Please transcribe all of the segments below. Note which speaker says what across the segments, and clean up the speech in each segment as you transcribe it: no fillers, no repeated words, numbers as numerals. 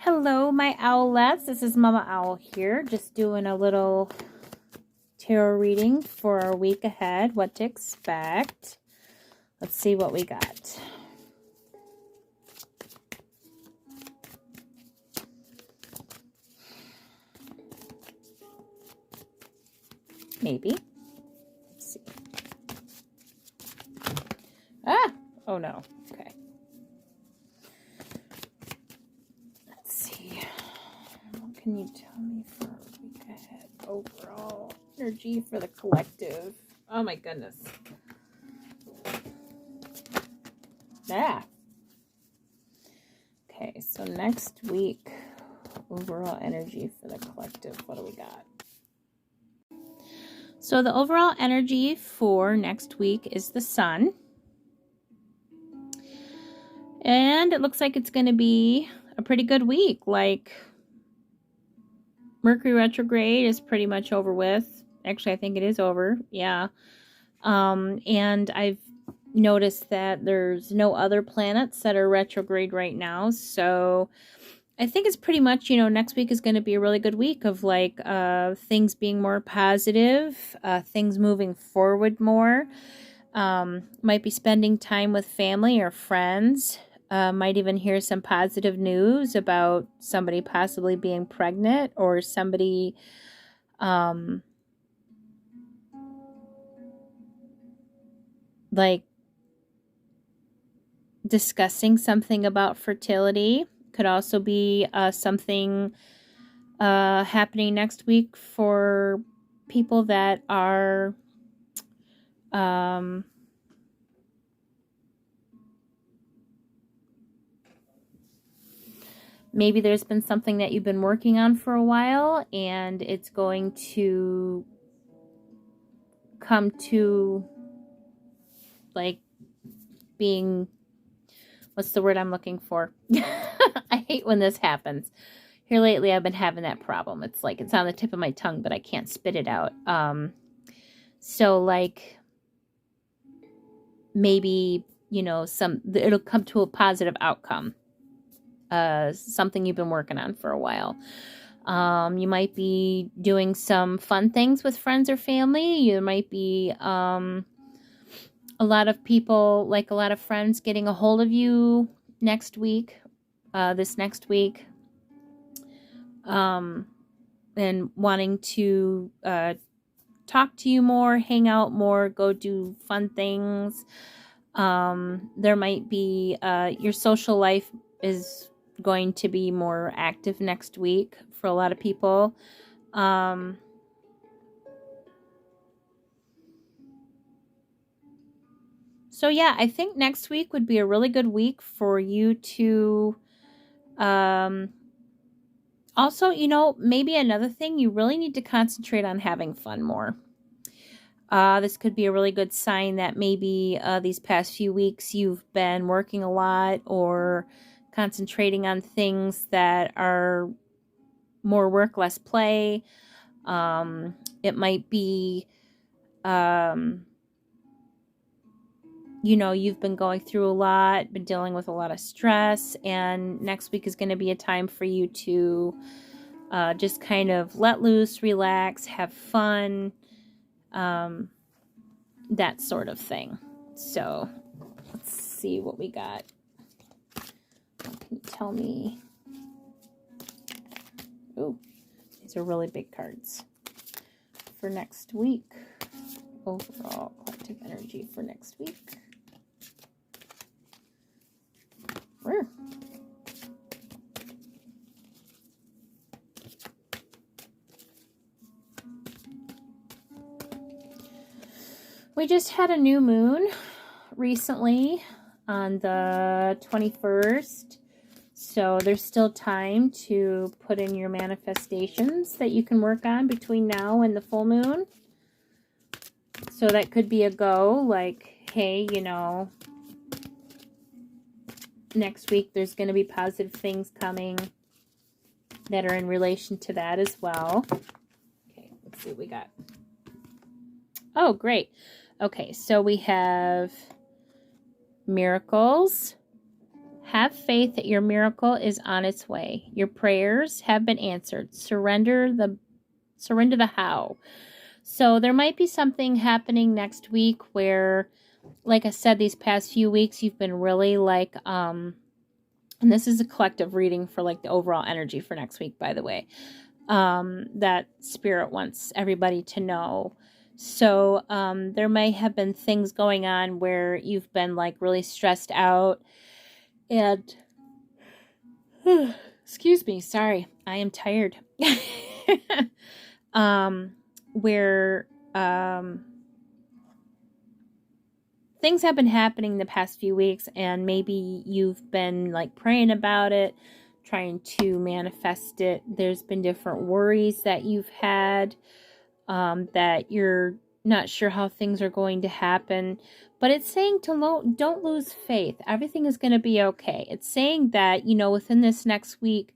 Speaker 1: Hello, my owlets. This is Mama Owl here, just doing a little tarot reading for our week ahead, what to expect. Let's see what we got. Maybe. Let's see. Ah! Oh no. Okay. Let's see. What can you tell me for a week ahead? Overall energy for the collective. Oh my goodness. Ah. Okay, so next week, overall energy for the collective. What do we got? So the overall energy for next week is the sun. And it looks like it's going to be a pretty good week. Like, Mercury retrograde is pretty much over with. Actually, I think it is over. Yeah. And I've noticed that there's no other planets that are retrograde right now. So I think it's pretty much, next week is going to be a really good week of like things being more positive, things moving forward more. Might be spending time with family or friends. Might even hear some positive news about somebody possibly being pregnant or somebody like discussing something about fertility. Could also be something happening next week for people that are maybe there's been something that you've been working on for a while and it's going to come to like being, what's the word I'm looking for? I hate when this happens. Here lately I've been having that problem. It's like it's on the tip of my tongue, but I can't spit it out. So like maybe, it'll come to a positive outcome. Something you've been working on for a while. You might be doing some fun things with friends or family. You might be a lot of people, like a lot of friends getting a hold of you next week, this next week, and wanting to talk to you more, hang out more, go do fun things. There might be your social life is going to be more active next week for a lot of people. So yeah, I think next week would be a really good week for you to also, maybe another thing, you really need to concentrate on having fun more. This could be a really good sign that maybe these past few weeks you've been working a lot or concentrating on things that are more work, less play. It might be, you've been going through a lot, been dealing with a lot of stress, and next week is going to be a time for you to just kind of let loose, relax, have fun, that sort of thing. So let's see what we got. What can you tell me? Oh, these are really big cards for next week. Overall collective energy for next week. Where? We just had a new moon recently on the 21st. So there's still time to put in your manifestations that you can work on between now and the full moon. So that could be a go, like, hey, next week there's going to be positive things coming that are in relation to that as well. Okay, let's see what we got. Oh, great. Okay, so we have miracles, Have faith that your miracle is on its way. Your prayers have been answered. Surrender the how. So there might be something happening next week where, like I said, these past few weeks, you've been really like, and this is a collective reading for like the overall energy for next week, by the way, that Spirit wants everybody to know. So there may have been things going on where you've been like really stressed out and, excuse me, sorry, I am tired. Where things have been happening the past few weeks, and maybe you've been like praying about it, trying to manifest it. There's been different worries that you've had, that you're not sure how things are going to happen, but it's saying don't lose faith. Everything is going to be okay. It's saying that, within this next week,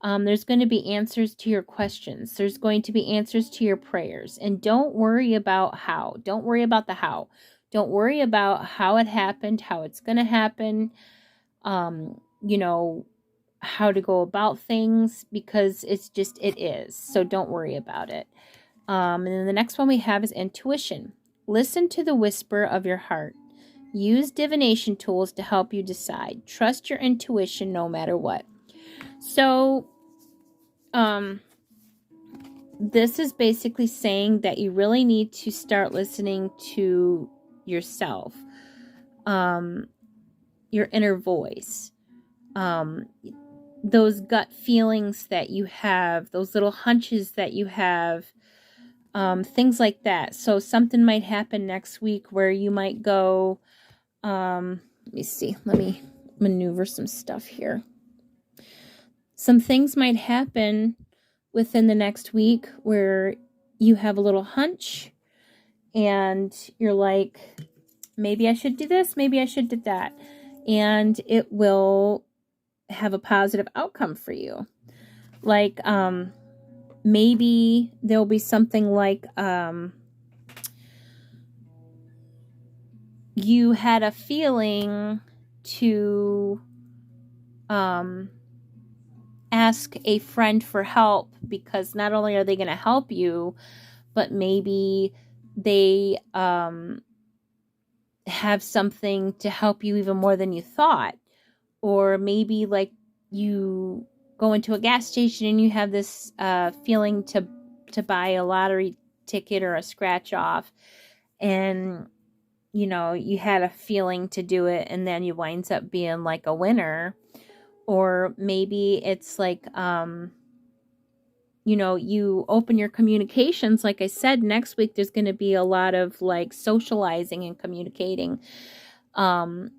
Speaker 1: there's going to be answers to your questions. There's going to be answers to your prayers. And don't worry about how. Don't worry about the how. Don't worry about how it happened, how it's going to happen, how to go about things, because it is. So don't worry about it. And then the next one we have is intuition. Listen to the whisper of your heart. Use divination tools to help you decide. Trust your intuition no matter what. So, this is basically saying that you really need to start listening to yourself, your inner voice, those gut feelings that you have, those little hunches that you have, things like that. So something might happen next week where you might go, let me maneuver some stuff here. Some things might happen within the next week where you have a little hunch and you're like, maybe I should do this, maybe I should do that. And it will have a positive outcome for you. Like, maybe there'll be something like, you had a feeling to, ask a friend for help, because not only are they going to help you, but maybe they have something to help you even more than you thought. Or maybe like you go into a gas station and you have this feeling to buy a lottery ticket or a scratch off, and you had a feeling to do it, and then you winds up being like a winner. Or maybe it's like, you open your communications. Like I said, next week there's going to be a lot of like socializing and communicating. You're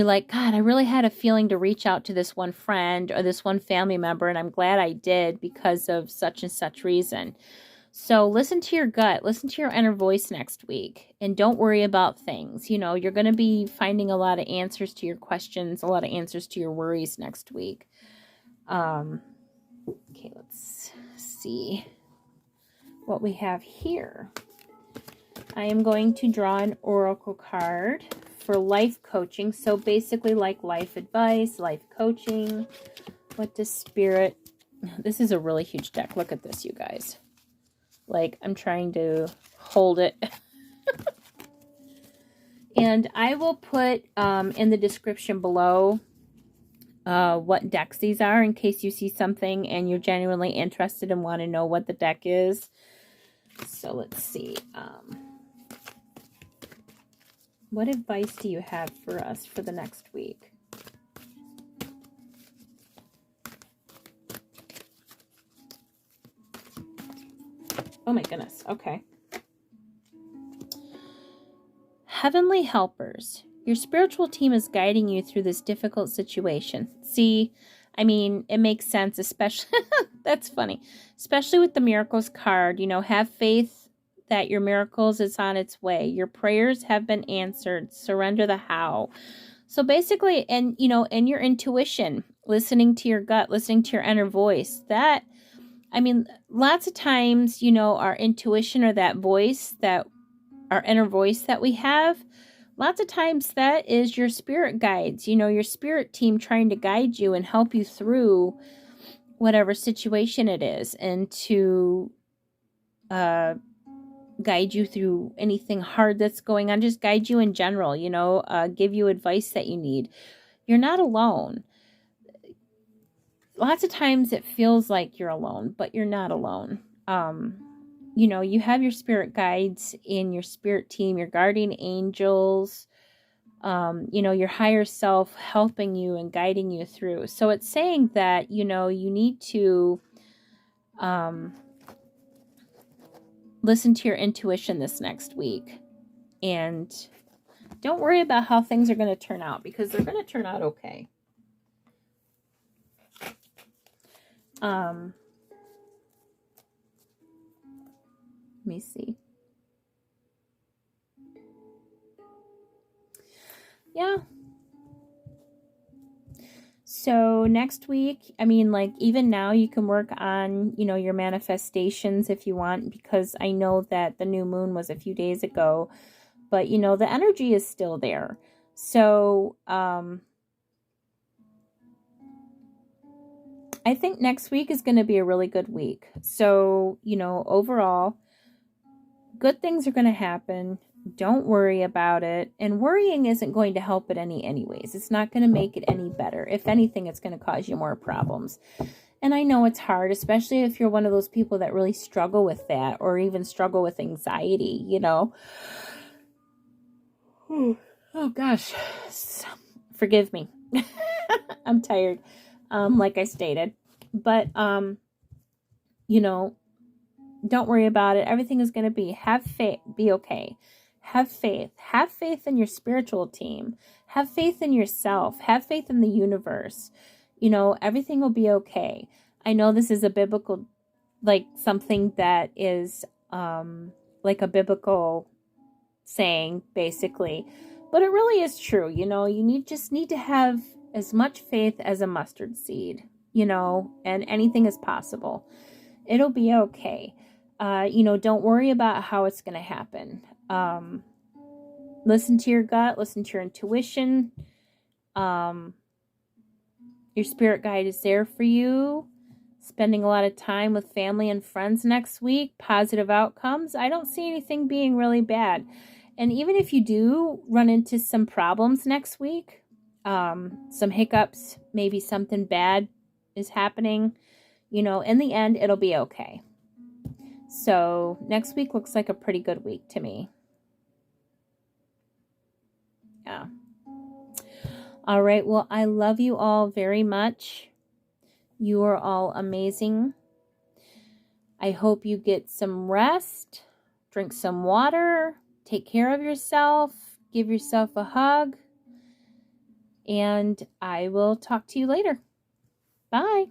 Speaker 1: like, God, I really had a feeling to reach out to this one friend or this one family member, and I'm glad I did because of such and such reason. So listen to your gut, listen to your inner voice next week, and don't worry about things. You're going to be finding a lot of answers to your questions, a lot of answers to your worries next week. Okay, let's see what we have here. I am going to draw an oracle card for life coaching. So basically like life advice, life coaching. What does Spirit... This is a really huge deck. Look at this, you guys. Like, I'm trying to hold it. And I will put in the description below what decks these are, in case you see something and you're genuinely interested and want to know what the deck is. So let's see. What advice do you have for us for the next week? Oh my goodness. Okay. Heavenly helpers. Your spiritual team is guiding you through this difficult situation. See, I mean, it makes sense, especially, that's funny, especially with the miracles card. Have faith that your miracles is on its way. Your prayers have been answered. Surrender the how. So basically, and and your intuition, listening to your gut, listening to your inner voice, lots of times, our intuition or that voice, that our inner voice that we have, Lots of times that is your spirit guides, your spirit team trying to guide you and help you through whatever situation it is, and to guide you through anything hard that's going on, just guide you in general, give you advice that you need. You're not alone. Lots of times it feels like you're alone, but you're not alone. You have your spirit guides in your spirit team, your guardian angels, your higher self helping you and guiding you through. So it's saying that, you need to listen to your intuition this next week, and don't worry about how things are going to turn out, because they're going to turn out okay. Let me see. Yeah. So next week, even now you can work on, your manifestations if you want, because I know that the new moon was a few days ago, but, the energy is still there. So, I think next week is going to be a really good week. So, overall, good things are going to happen. Don't worry about it. And worrying isn't going to help it anyways. It's not going to make it any better. If anything, it's going to cause you more problems. And I know it's hard, especially if you're one of those people that really struggle with that, or even struggle with anxiety, Oh gosh. Forgive me. I'm tired. Like I stated. But, don't worry about it. Everything is going to have faith, be okay. Have faith. Have faith in your spiritual team. Have faith in yourself. Have faith in the universe. Everything will be okay. I know this is a biblical, something that is, like a biblical saying, basically. But it really is true. You just need to have as much faith as a mustard seed, and anything is possible. It'll be okay. Don't worry about how it's going to happen. Listen to your gut, listen to your intuition. Your spirit guide is there for you. Spending a lot of time with family and friends next week, positive outcomes. I don't see anything being really bad. And even if you do run into some problems next week, some hiccups, maybe something bad is happening, in the end, it'll be okay. So next week looks like a pretty good week to me. Yeah. All right. Well, I love you all very much. You are all amazing. I hope you get some rest, drink some water, take care of yourself, give yourself a hug, and I will talk to you later. Bye.